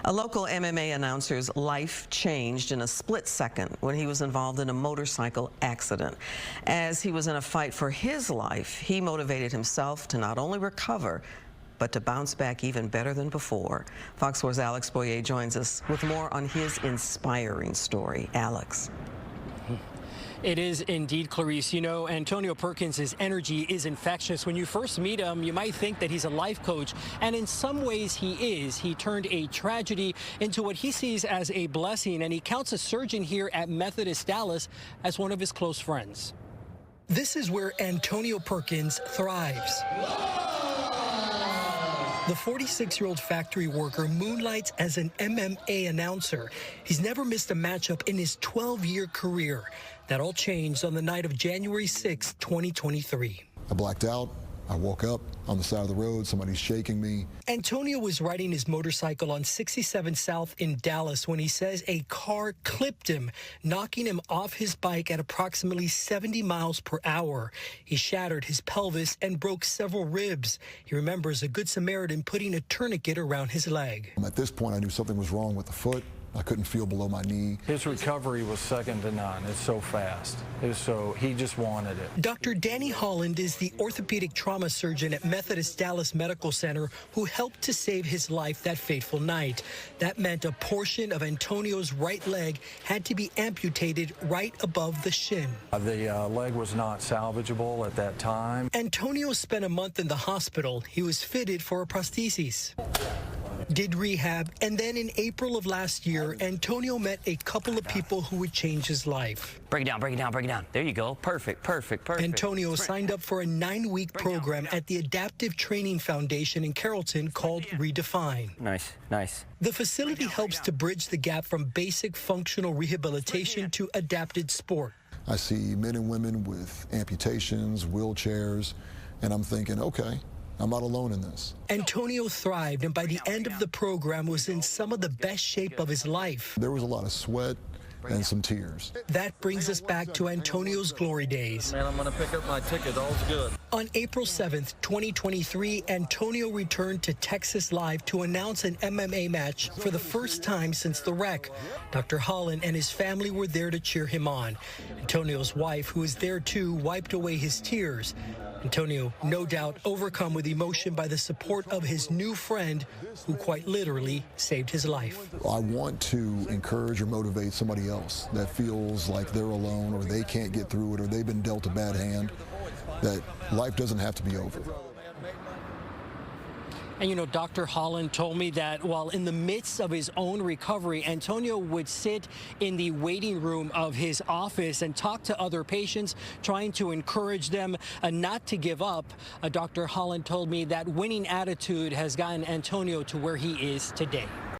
A local MMA announcer's life changed in a split second when he was involved in a motorcycle accident. As he was in a fight for his life, he motivated himself to not only recover, but to bounce back even better than before. Fox 4's Alex Boyer joins us with more on his inspiring story. Alex. It is indeed, Clarice. You know, Antonio Perkins' energy is infectious. When you first meet him, you might think that he's a life coach, and in some ways he is. He turned a tragedy into what he sees as a blessing, and he counts a surgeon here at Methodist Dallas as one of his close friends. This is where Antonio Perkins thrives. The 46-year-old factory worker moonlights as an MMA announcer. He's never missed a matchup in his 12-year career. That all changed on the night of January 6, 2023. I blacked out. I woke up on the side of the road. Somebody's shaking me. Antonio was riding his motorcycle on 67 South in Dallas when he says a car clipped him, knocking him off his bike at approximately 70 miles per hour. He shattered his pelvis and broke several ribs. He remembers a Good Samaritan putting a tourniquet around his leg. At this point, I knew something was wrong with the foot. I couldn't feel below my knee. His recovery was second to none. It's so fast. He just wanted it. Dr. Danny Holland is the orthopedic trauma surgeon at Methodist Dallas Medical Center who helped to save his life that fateful night. That meant a portion of Antonio's right leg had to be amputated right above the shin. The leg was not salvageable at that time. Antonio spent a month in the hospital. He was fitted for a prosthesis, did rehab, and then in April of last year, Antonio met a couple of people who would change his life. Break it down, break it down, break it down. There you go. Perfect, perfect, perfect. Antonio signed up for a 9-week program at the Adaptive Training Foundation in Carrollton called Redefine. Nice, nice. The facility helps to bridge the gap from basic functional rehabilitation to adapted sport. I see men and women with amputations, wheelchairs, and I'm thinking, okay, I'm not alone in this. Antonio thrived, and by the end of the program was in some of the best shape of his life. There was a lot of sweat and some tears. That brings us back to Antonio's glory days. Man, I'm going to pick up my ticket. All's good. On April 7th, 2023, Antonio returned to Texas Live to announce an MMA match for the first time since the wreck. Dr. Holland and his family were there to cheer him on. Antonio's wife, who was there too, wiped away his tears. Antonio, no doubt, overcome with emotion by the support of his new friend, who quite literally saved his life. I want to encourage or motivate somebody else that feels like they're alone or they can't get through it or they've been dealt a bad hand, that life doesn't have to be over. And, you know, Dr. Holland told me that while in the midst of his own recovery, Antonio would sit in the waiting room of his office and talk to other patients, trying to encourage them not to give up. Dr. Holland told me that winning attitude has gotten Antonio to where he is today.